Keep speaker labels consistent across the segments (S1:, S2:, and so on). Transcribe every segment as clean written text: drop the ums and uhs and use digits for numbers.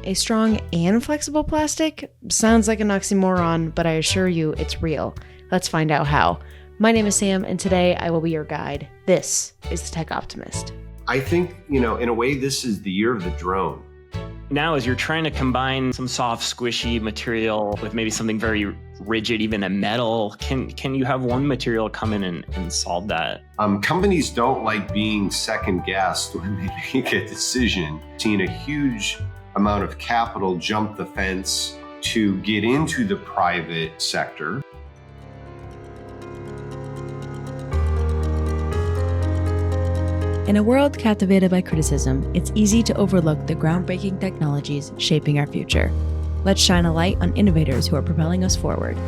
S1: a strong and flexible plastic? Sounds like an oxymoron, but I assure you it's real. Let's find out how. My name is Sam, and today I will be your guide. This is the Tech Optimist.
S2: I think, in a way, this is the year of the drone.
S3: Now, as you're trying to combine some soft, squishy material with maybe something very rigid, even a metal, can you have one material come in and solve that?
S2: Companies don't like being second guessed when they make a decision. Seeing a huge amount of capital jump the fence to get into the private sector.
S1: In a world captivated by criticism, it's easy to overlook the groundbreaking technologies shaping our future. Let's shine a light on innovators who are propelling us forward.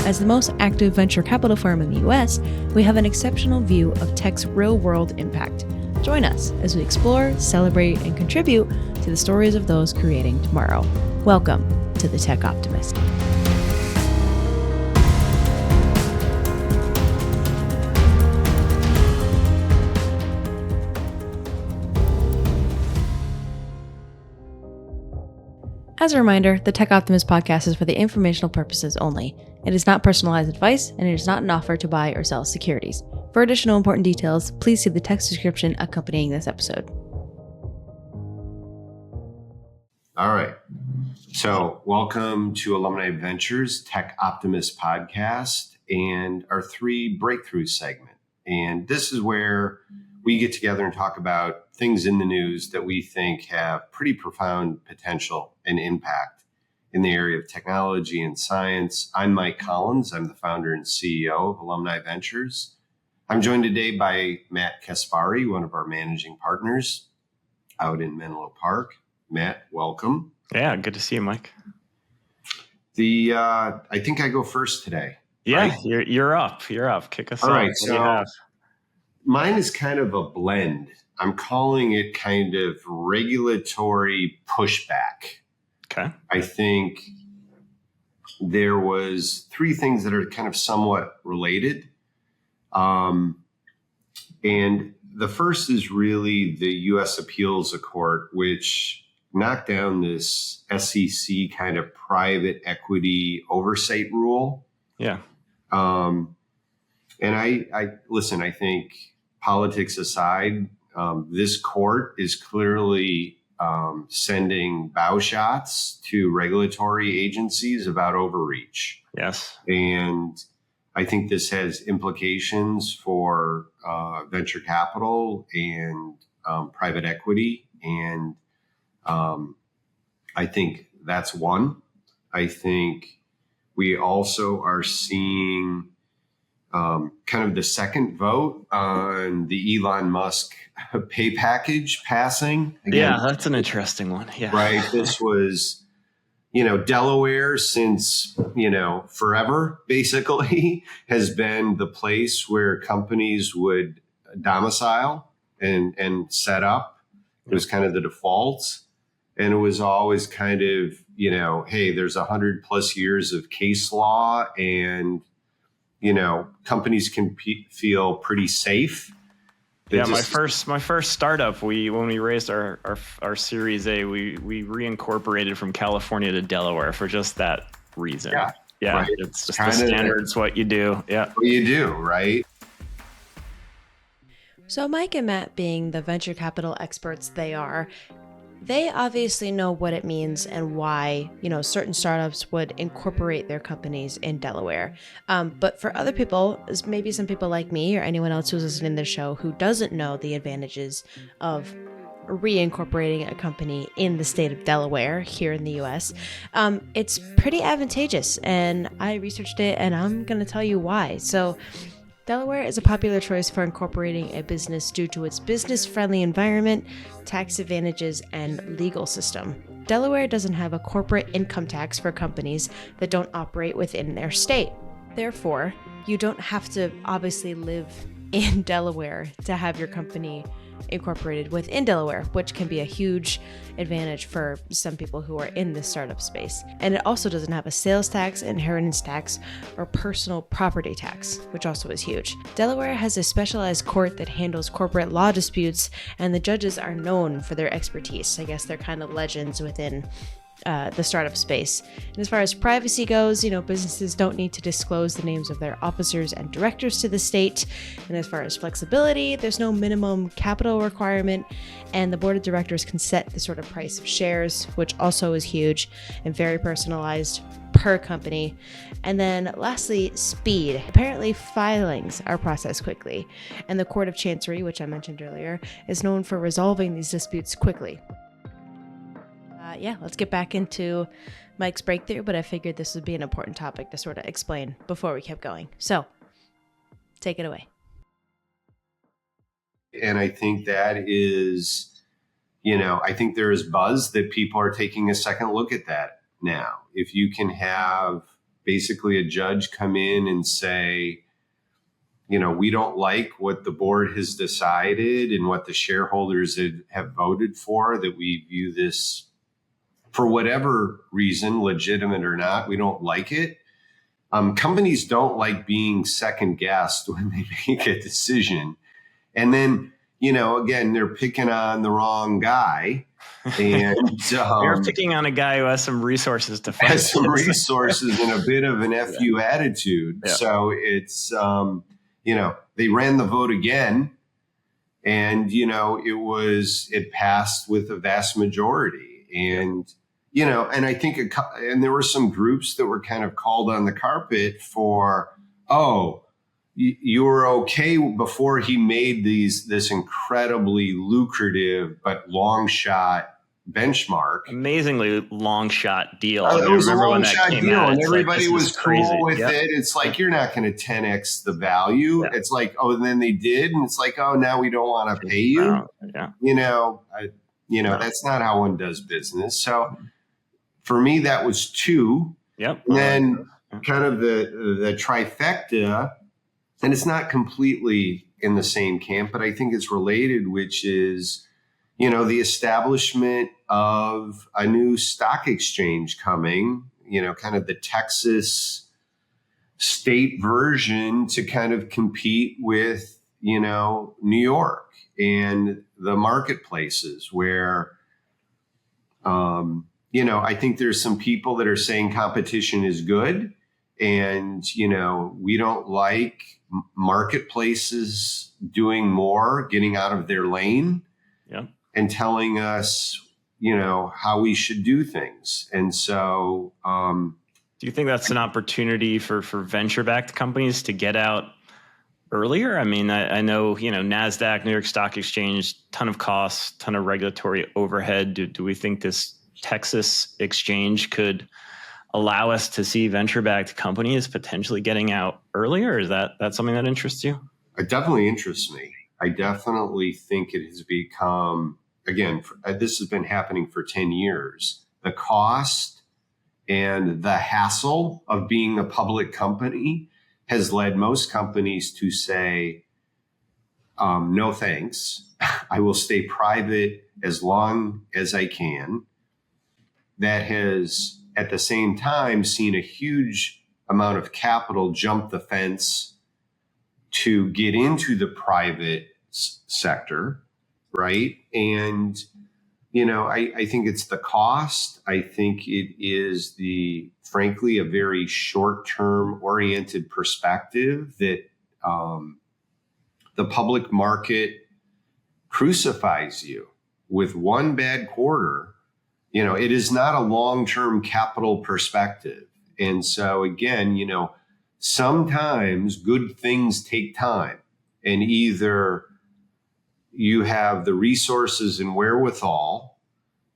S1: As the most active venture capital firm in the US, we have an exceptional view of tech's real-world impact. Join us as we explore, celebrate, and contribute to the stories of those creating tomorrow. Welcome to the Tech Optimist. As a reminder, the Tech Optimist podcast is for the informational purposes only. It is not personalized advice, and it is not an offer to buy or sell securities. For additional important details, please see the text description accompanying this episode.
S2: All right. So welcome to Alumni Ventures Tech Optimist podcast and our 3 breakthrough segment. And this is where we get together and talk about things in the news that we think have pretty profound potential and impact in the area of technology and science. I'm Mike Collins. I'm the founder and CEO of Alumni Ventures. I'm joined today by Matt Kaspari, one of our managing partners out in Menlo Park. Matt, welcome.
S3: Yeah, good to see you, Mike.
S2: I think I go first today.
S3: Yeah,
S2: right?
S3: You're up. You're up. Kick us off.
S2: All right,
S3: What do
S2: so
S3: you have?
S2: Mine is kind of a blend. I'm calling it kind of regulatory pushback.
S3: Okay.
S2: I think there was 3 things that are kind of somewhat related. And the first is really the U.S. Appeals Court, which knocked down this SEC kind of private equity oversight rule.
S3: Yeah.
S2: And I listen, I think politics aside, this court is clearly sending bow shots to regulatory agencies about overreach.
S3: Yes.
S2: And I think this has implications for venture capital and private equity. And I think that's one. I think we also are seeing kind of the second vote on the Elon Musk pay package passing. Again,
S3: Yeah, that's an interesting one. Yeah.
S2: right. This was, Delaware since, forever basically has been the place where companies would domicile and set up. It was kind of the default. And it was always kind of, hey, there's 100+ years of case law and companies can feel pretty safe.
S3: My first startup, when we raised our Series A, we reincorporated from California to Delaware for just that reason. Yeah, right. It's just the standards, what you do. Yeah,
S2: what you do, right?
S1: So Mike and Matt, being the venture capital experts they are, they obviously know what it means and why, certain startups would incorporate their companies in Delaware. But for other people, maybe some people like me or anyone else who's listening to the show who doesn't know the advantages of reincorporating a company in the state of Delaware here in the US, it's pretty advantageous. And I researched it and I'm going to tell you why. So Delaware is a popular choice for incorporating a business due to its business-friendly environment, tax advantages, and legal system. Delaware doesn't have a corporate income tax for companies that don't operate within their state. Therefore, you don't have to obviously live in Delaware to have your company incorporated within Delaware, which can be a huge advantage for some people who are in the startup space. And it also doesn't have a sales tax, inheritance tax, or personal property tax, which also is huge. Delaware has a specialized court that handles corporate law disputes, and the judges are known for their expertise. I guess they're kind of legends within the startup space. And as far as privacy goes, businesses don't need to disclose the names of their officers and directors to the state. And as far as flexibility, there's no minimum capital requirement, and the board of directors can set the sort of price of shares, which also is huge and very personalized per company. And then lastly, speed. Apparently filings are processed quickly, and the Court of Chancery, which I mentioned earlier, is known for resolving these disputes quickly. Let's get back into Mike's breakthrough, but I figured this would be an important topic to sort of explain before we kept going. So, take it away.
S2: And I think that is, I think there is buzz that people are taking a second look at that now. If you can have basically a judge come in and say, we don't like what the board has decided and what the shareholders have voted for, that we view this for whatever reason, legitimate or not, we don't like it. Companies don't like being second guessed when they make a decision. And then, again, they're picking on the wrong guy. And
S3: they're picking on a guy who has some resources to fight.
S2: Has some resources and a bit of an FU attitude.
S3: Yeah.
S2: So it's, they ran the vote again. And, it passed with a vast majority. And, and I think, and there were some groups that were kind of called on the carpet for, you were okay before he made this incredibly lucrative but long shot benchmark.
S3: Amazingly long shot deal.
S2: It was a long shot deal, and everybody
S3: like,
S2: was cool with it. It's like, you're not going to 10x the value. Yeah. It's like, and then they did, and it's like, now we don't want to pay you.
S3: Yeah.
S2: That's not how one does business. So for me, that was two.
S3: Yep.
S2: And then kind of the trifecta, and it's not completely in the same camp, but I think it's related, which is, the establishment of a new stock exchange coming, kind of the Texas state version to kind of compete with, New York and the marketplaces where, I think there's some people that are saying competition is good, and, we don't like marketplaces doing more, getting out of their lane.
S3: Yeah.
S2: And telling us, how we should do things. And so,
S3: do you think that's an opportunity for venture-backed companies to get out earlier? I mean, I know, NASDAQ, New York Stock Exchange, ton of costs, ton of regulatory overhead. Do we think this Texas exchange could allow us to see venture-backed companies potentially getting out earlier? Or is that something that interests you?
S2: It definitely interests me. I definitely think it has become, again, this has been happening for 10 years. The cost and the hassle of being a public company has led most companies to say, no thanks. I will stay private as long as I can. That has, at the same time, seen a huge amount of capital jump the fence to get into the private sector, right? And, I think it's the cost. I think it is frankly, a very short-term oriented perspective that the public market crucifies you with one bad quarter. It is not a long-term capital perspective. And so again, sometimes good things take time, and either you have the resources and wherewithal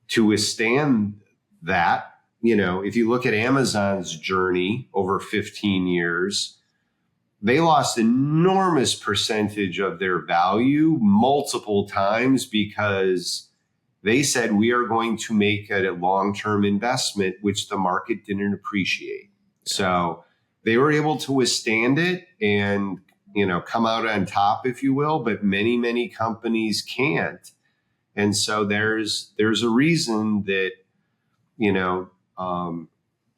S2: to withstand that. If you look at Amazon's journey over 15 years, they lost enormous percentage of their value multiple times because they said, we are going to make it a long-term investment, which the market didn't appreciate. So they were able to withstand it and come out on top, if you will, but many companies can't. And so there's a reason that,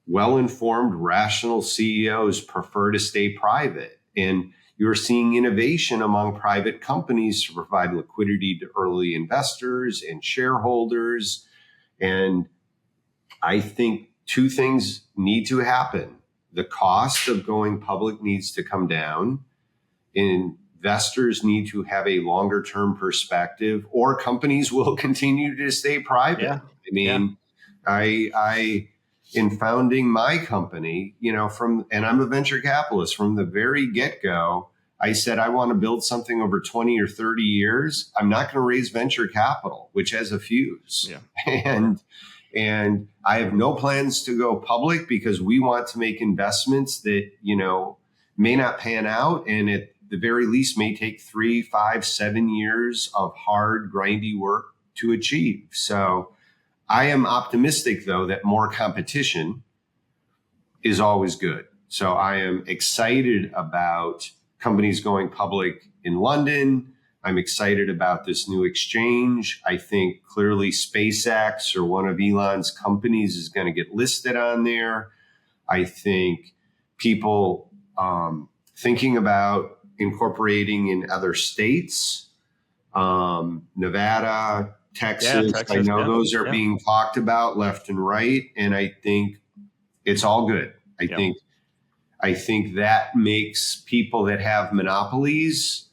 S2: well-informed, rational CEOs prefer to stay private. And you're seeing innovation among private companies to provide liquidity to early investors and shareholders. And I think two things need to happen. The cost of going public needs to come down. Investors need to have a longer term perspective, or companies will continue to stay private.
S3: Yeah.
S2: I mean, I in founding my company, and I'm a venture capitalist from the very get-go, I said, I want to build something over 20 or 30 years. I'm not going to raise venture capital, which has a fuse.
S3: Yeah.
S2: And I have no plans to go public because we want to make investments that, may not pan out. And at the very least may take 3, 5, 7 years of hard, grindy work to achieve. So I am optimistic, though, that more competition is always good. So I am excited about companies going public in London. I'm excited about this new exchange. I think clearly SpaceX or one of Elon's companies is going to get listed on there. I think people thinking about incorporating in other states, Nevada, Texas. I know those are being talked about left and right. And I think it's all good. I think that makes people that have monopolies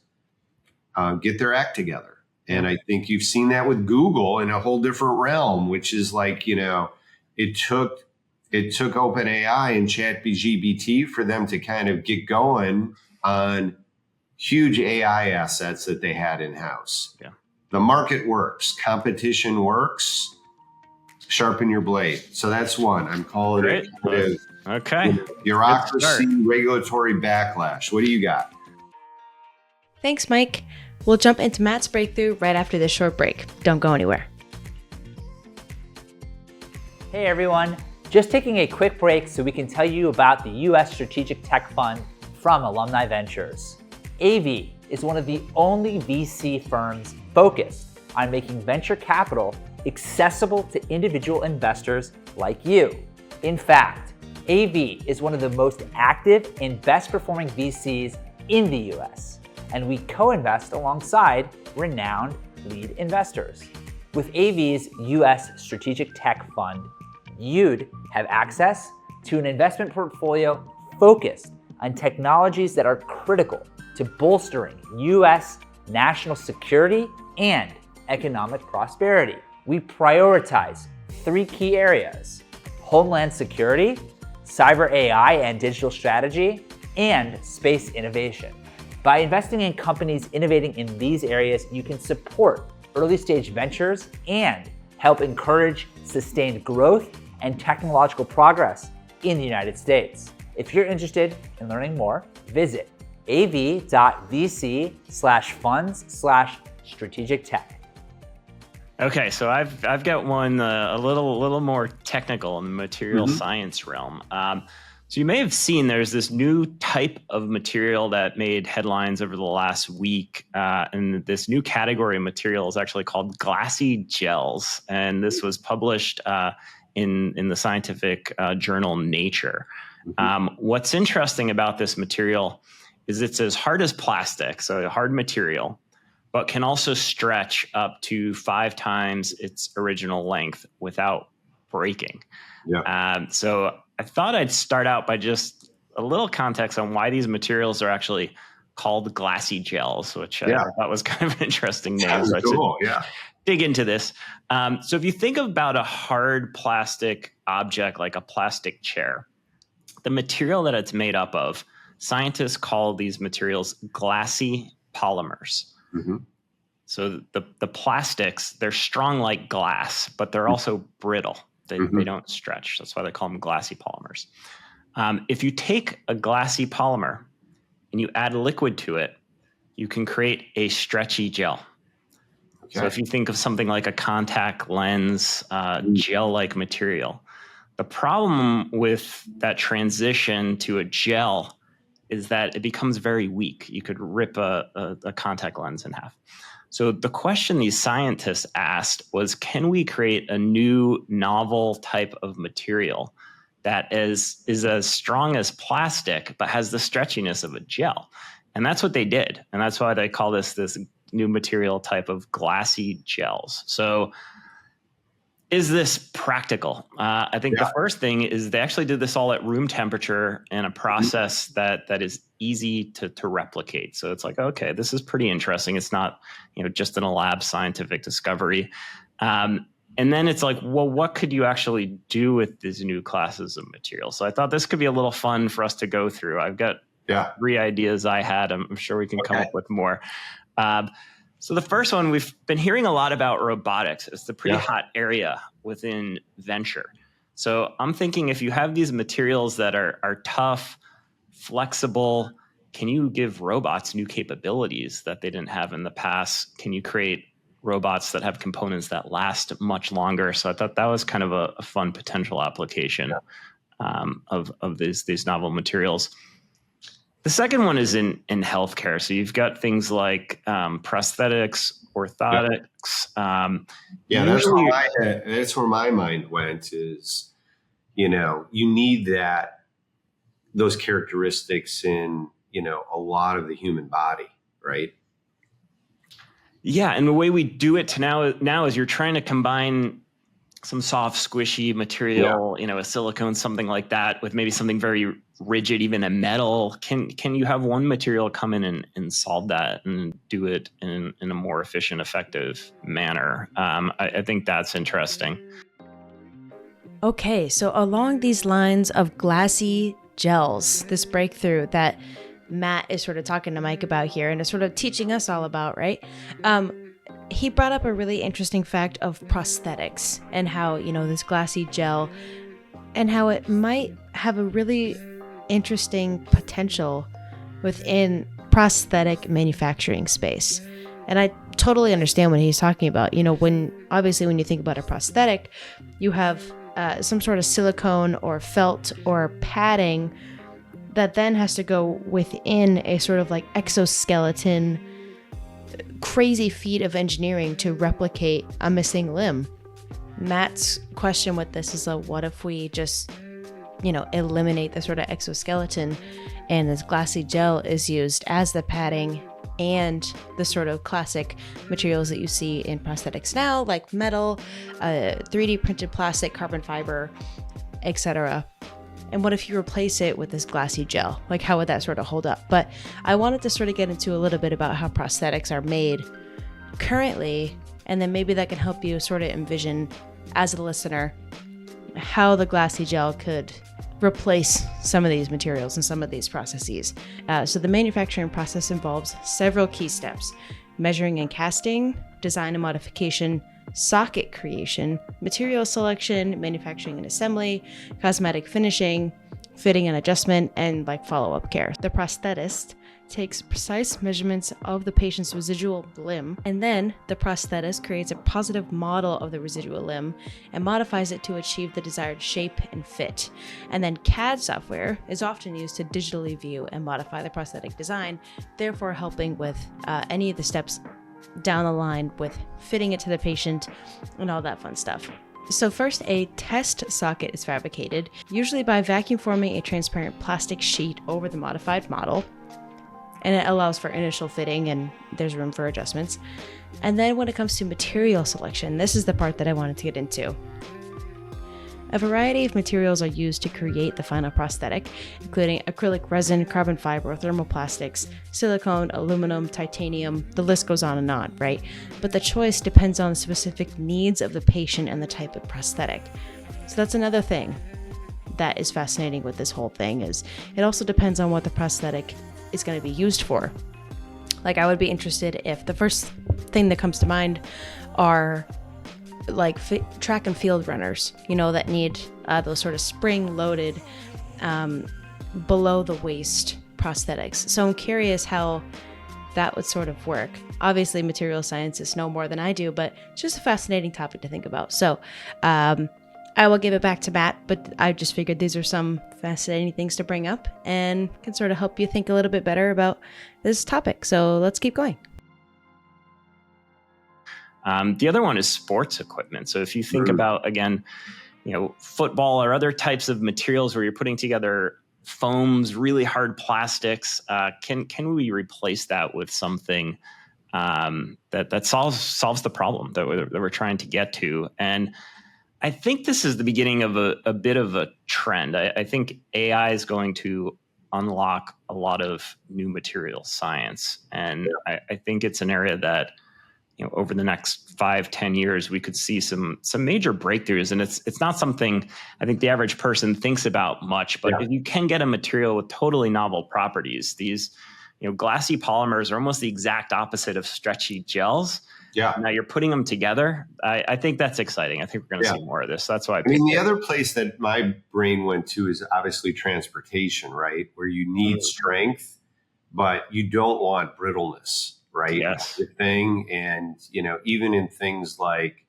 S2: get their act together. And I think you've seen that with Google in a whole different realm, which is like, it took OpenAI and ChatGPT for them to kind of get going on huge AI assets that they had in-house.
S3: Yeah.
S2: The market works, competition works, sharpen your blade. So that's one. I'm calling it
S3: okay.
S2: Bureaucracy, regulatory backlash. What do you got?
S1: Thanks, Mike. We'll jump into Matt's breakthrough right after this short break. Don't go anywhere.
S4: Hey everyone, just taking a quick break so we can tell you about the U.S. Strategic Tech Fund from Alumni Ventures. AV is one of the only VC firms focused on making venture capital accessible to individual investors like you. In fact, AV is one of the most active and best performing VCs in the US, and we co-invest alongside renowned lead investors. With AV's US Strategic Tech Fund, you'd have access to an investment portfolio focused on technologies that are critical to bolstering US national security and economic prosperity. We prioritize 3 key areas: homeland security, cyber AI and digital strategy, and space innovation. By investing in companies innovating in these areas, you can support early-stage ventures and help encourage sustained growth and technological progress in the United States. If you're interested in learning more, visit av.vc/funds/strategic-tech.
S3: Okay, so I've got one a little more technical in the material science realm. So you may have seen there's this new type of material that made headlines over the last week, and this new category of material is actually called Glassy Gels, and this was published in the scientific journal Nature. What's interesting about this material is it's as hard as plastic, so a hard material, but can also stretch up to 5 times its original length without breaking.
S2: Yeah.
S3: So I thought I'd start out by just a little context on why these materials are actually called Glassy Gels, which I thought was kind of an interesting name.
S2: That's cool. Yeah.
S3: Dig into this. So if you think about a hard plastic object like a plastic chair, the material that it's made up of, scientists call these materials glassy polymers. So the plastics, they're strong like glass, but they're also brittle. They don't stretch. That's why they call them glassy polymers. If you take a glassy polymer and you add liquid to it, you can create a stretchy gel. Okay. So if you think of something like a contact lens, gel-like material, the problem with that transition to a gel is that it becomes very weak. You could rip a contact lens in half. So the question these scientists asked was, can we create a new novel type of material that is as strong as plastic, but has the stretchiness of a gel? And that's what they did. And that's why they call this new material type of glassy gels. So is this practical? I think the first thing is they actually did this all at room temperature in a process that is easy to replicate. So it's like, okay, this is pretty interesting. It's not, just in a lab scientific discovery. And then it's like, well, what could you actually do with these new classes of material? So I thought this could be a little fun for us to go through. I've got 3 ideas I had. I'm sure we can come up with more. So the first one, we've been hearing a lot about robotics. It's a pretty hot area within venture. So I'm thinking, if you have these materials that are tough, flexible, can you give robots new capabilities that they didn't have in the past? Can you create robots that have components that last much longer? So I thought that was kind of a fun potential application of these novel materials. The second one is in healthcare. So you've got things like prosthetics, orthotics.
S2: That's where my mind went. Is you need those characteristics in a lot of the human body, right?
S3: Yeah, and the way we do it now is you're trying to combine some soft, squishy material, a silicone, something like that, with maybe something very rigid, even a metal. Can you have one material come in and solve that and do it in a more efficient, effective manner? I think that's interesting.
S1: Okay, so along these lines of Glassy Gels, this breakthrough that Matt is sort of talking to Mike about here and is sort of teaching us all about, right? He brought up a really interesting fact of prosthetics and how, this glassy gel and how it might have a really interesting potential within prosthetic manufacturing space. And I totally understand what he's talking about. When you think about a prosthetic, you have some sort of silicone or felt or padding that then has to go within a sort of like exoskeleton crazy feat of engineering to replicate a missing limb. Matt's question with this is, what if we just, eliminate the sort of exoskeleton and this glassy gel is used as the padding and the sort of classic materials that you see in prosthetics now, like metal, 3D printed plastic, carbon fiber, etc. And what if you replace it with this glassy gel? Like, how would that sort of hold up? But I wanted to sort of get into a little bit about how prosthetics are made currently, and then maybe that can help you sort of envision, as a listener, how the glassy gel could replace some of these materials and some of these processes. So the manufacturing process involves several key steps: measuring and casting, design and modification, socket creation, material selection, manufacturing and assembly, cosmetic finishing, fitting and adjustment, and follow-up care. The prosthetist takes precise measurements of the patient's residual limb, and then the prosthetist creates a positive model of the residual limb and modifies it to achieve the desired shape and fit. And then CAD software is often used to digitally view and modify the prosthetic design, therefore helping with any of the steps down the line with fitting it to the patient and all that fun stuff. So first, a test socket is fabricated, usually by vacuum forming a transparent plastic sheet over the modified model, and it allows for initial fitting and there's room for adjustments. And then when it comes to material selection, this is the part that I wanted to get into. A variety of materials are used to create the final prosthetic, including acrylic resin, carbon fiber, thermoplastics, silicone, aluminum, titanium, the list goes on, right? But the choice depends on the specific needs of the patient and the type of prosthetic. So that's another thing that is fascinating with this whole thing, is it also depends on what the prosthetic is going to be used for. I would be interested if the first thing that comes to mind are track and field runners, that need those sort of spring-loaded, below-the-waist prosthetics. So I'm curious how that would sort of work. Obviously, material scientists know more than I do, but it's just a fascinating topic to think about. So I will give it back to Matt, but I just figured these are some fascinating things to bring up and can sort of help you think a little bit better about this topic. So let's keep going.
S3: The other one is sports equipment. So if you think about, again, football or other types of materials where you're putting together foams, really hard plastics, can we replace that with something that solves the problem that we're trying to get to? And I think this is the beginning of a bit of a trend. I think AI is going to unlock a lot of new material science, and I think it's an area that over the next 5-10 years we could see some major breakthroughs. And it's not something I think the average person thinks about much, but if you can get a material with totally novel properties, these glassy polymers are almost the exact opposite of stretchy gels.
S2: Yeah.
S3: Now you're putting them together. I think that's exciting. I think we're going to see more of this. That's why
S2: I mean, the other place that my brain went to is obviously transportation, right? Where you need strength, but you don't want brittleness, right?
S3: Yes.
S2: The thing. And, even in things like,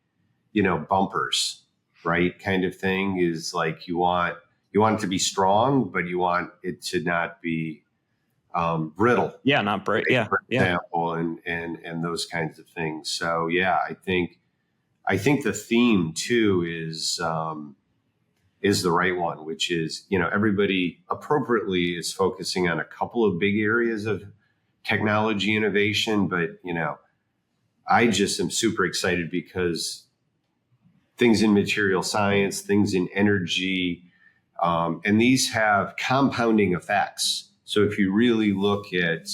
S2: bumpers, right? Kind of thing is like you want it to be strong, but you want it to not be brittle.
S3: Yeah, not bright. Yeah,
S2: for example, and those kinds of things. So I think the theme too is the right one, which is everybody appropriately is focusing on a couple of big areas of technology innovation, but I just am super excited because things in material science, things in energy, and these have compounding effects. So if you really look at,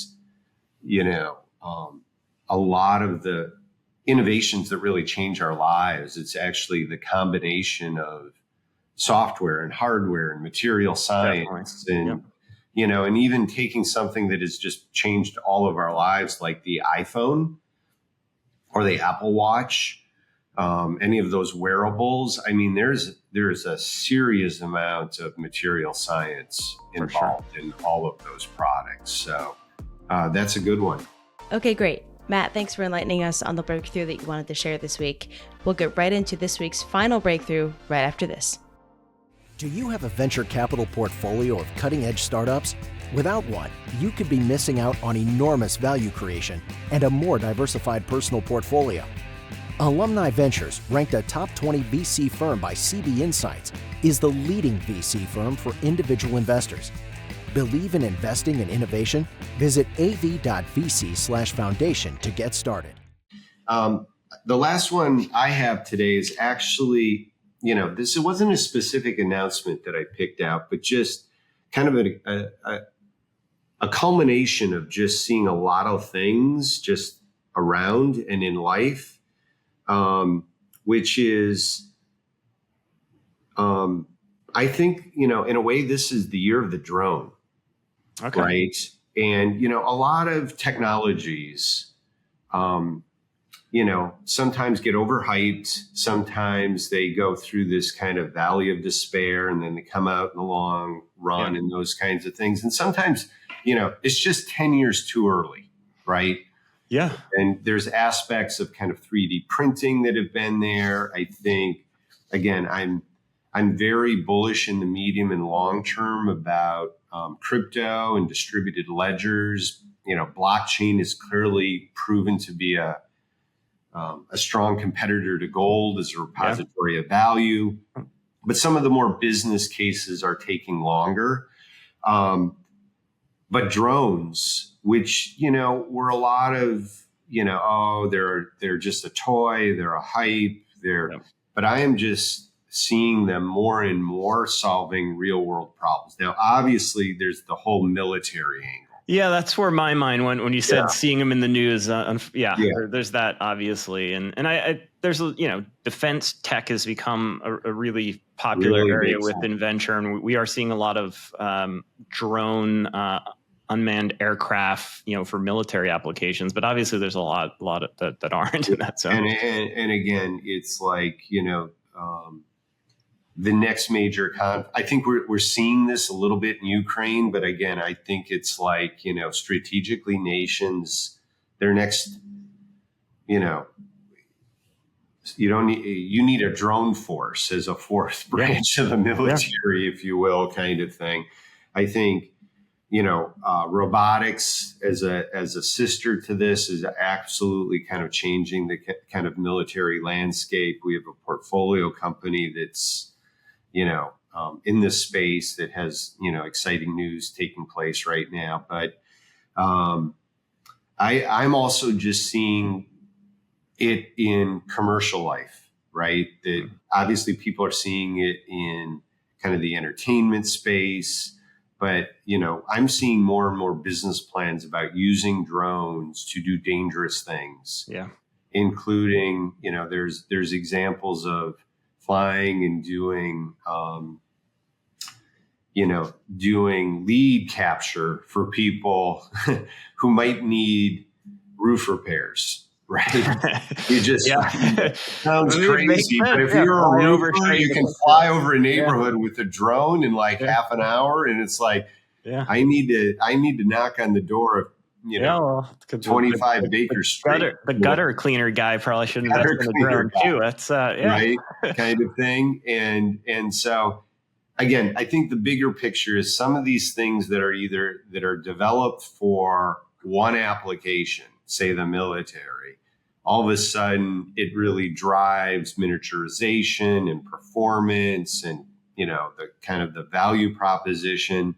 S2: a lot of the innovations that really change our lives, it's actually the combination of software and hardware and material science. Definitely. And, and even taking something that has just changed all of our lives, like the iPhone or the Apple Watch, any of those wearables. I mean, there's a serious amount of material science involved in all of those products. So that's a good one.
S1: Okay, great. Matt, thanks for enlightening us on the breakthrough that you wanted to share this week. We'll get right into this week's final breakthrough right after this.
S5: Do you have a venture capital portfolio of cutting-edge startups? Without one, you could be missing out on enormous value creation and a more diversified personal portfolio. Alumni Ventures, ranked a top 20 VC firm by CB Insights, is the leading VC firm for individual investors. Believe in investing in innovation? Visit av.vc/foundation to get started.
S2: The last one I have today is actually, it wasn't a specific announcement that I picked out, but just kind of a culmination of just seeing a lot of things just around and in life, which is, I think, in a way, this is the year of the drone.
S3: Okay.
S2: Right. And, a lot of technologies, sometimes get overhyped. Sometimes they go through this kind of valley of despair and then they come out in the long run and those kinds of things. And sometimes, it's just 10 years too early. Right.
S3: Yeah.
S2: And there's aspects of kind of 3D printing that have been there. I think, again, I'm very bullish in the medium and long term about crypto and distributed ledgers. Blockchain is clearly proven to be a strong competitor to gold as a repository of value. But some of the more business cases are taking longer. But drones, which, were a lot of, they're just a toy, they're a hype, but I am just seeing them more and more solving real world problems. Now, obviously, there's the whole military angle.
S3: Yeah, that's where my mind went when you said seeing them in the news. There's that obviously, and there's defense tech has become a really popular area within venture, and we are seeing a lot of drone unmanned aircraft, for military applications. But obviously, there's a lot of that aren't in that zone.
S2: And again, it's like the next major I think we're seeing this a little bit in Ukraine, but again, I think it's like, strategically nations, their next, you need a drone force as a fourth branch of the military, if you will, kind of thing. I think, robotics as a sister to this is absolutely kind of changing the kind of military landscape. We have a portfolio company that's, in this space that has, exciting news taking place right now. But I'm also just seeing it in commercial life, right? That obviously people are seeing it in kind of the entertainment space, but I'm seeing more and more business plans about using drones to do dangerous things.
S3: Yeah.
S2: Including, there's examples of flying and doing doing lead capture for people who might need roof repairs. Right. You just sounds crazy. But if you're a roofer, you can fly over a neighborhood with a drone in like half an hour. And it's like, I need to knock on the door of 25 Baker Street.
S3: The gutter cleaner guy probably should invest in the drone too. That's
S2: right, kind of thing. And so again, I think the bigger picture is some of these things that are developed for one application, say the military, all of a sudden it really drives miniaturization and performance and, the kind of the value proposition.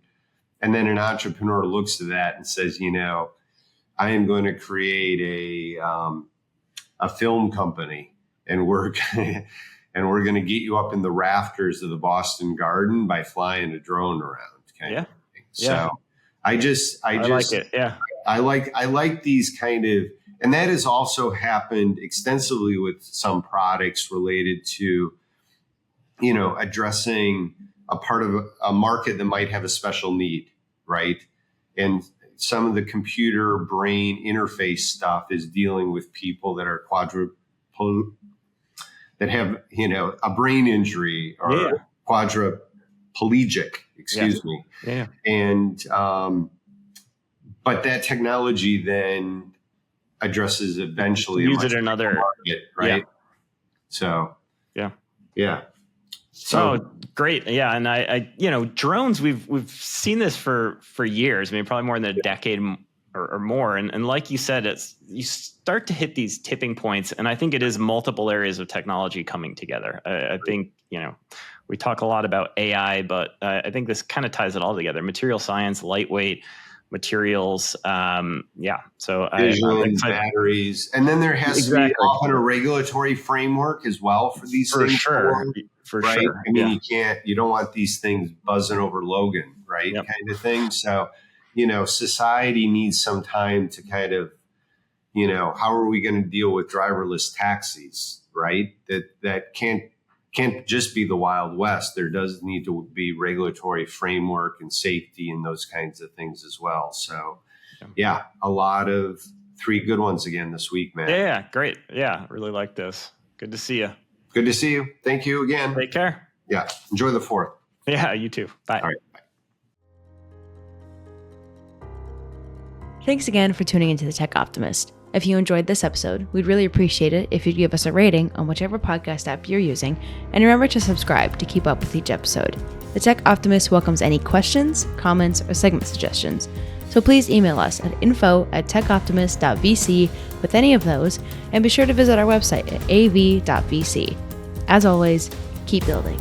S2: And then an entrepreneur looks at that and says, I am going to create a film company, and we're going to get you up in the rafters of the Boston Garden by flying a drone around. Kind of thing. So I like it. Yeah. I like these kind of, and that has also happened extensively with some products related to, addressing a part of a market that might have a special need, right? And some of the computer brain interface stuff is dealing with people that are that have, a brain injury or quadriplegic, excuse me.
S3: Yeah.
S2: And, but that technology then addresses eventually
S3: use it in another
S2: market, right? So, yeah.
S3: So great. Yeah. And I drones, we've seen this for years. I mean, probably more than a decade or more. And like you said, you start to hit these tipping points. And I think it is multiple areas of technology coming together. I think, we talk a lot about AI, but I think this kind of ties it all together. Material science, lightweight materials. So
S2: vision, batteries. And then there has to be often a regulatory framework as well for these things.
S3: For sure.
S2: I mean, you don't want these things buzzing over Logan, right?
S3: Yep.
S2: Kind of thing. So, society needs some time to kind of, how are we going to deal with driverless taxis, right? That can't just be the Wild West. There does need to be regulatory framework and safety and those kinds of things as well. So, a lot of 3 good ones again this week, man.
S3: Yeah, great. Yeah, really like this. Good to see you.
S2: Good to see you. Thank you again.
S3: Take care.
S2: Yeah. Enjoy the 4th.
S3: Yeah, you too. Bye.
S2: All right. Bye.
S1: Thanks again for tuning into the Tech Optimist. If you enjoyed this episode, we'd really appreciate it if you'd give us a rating on whichever podcast app you're using, and remember to subscribe to keep up with each episode. The Tech Optimist welcomes any questions, comments, or segment suggestions, so please email us at info@techoptimist.vc with any of those, and be sure to visit our website at av.vc. As always, keep building.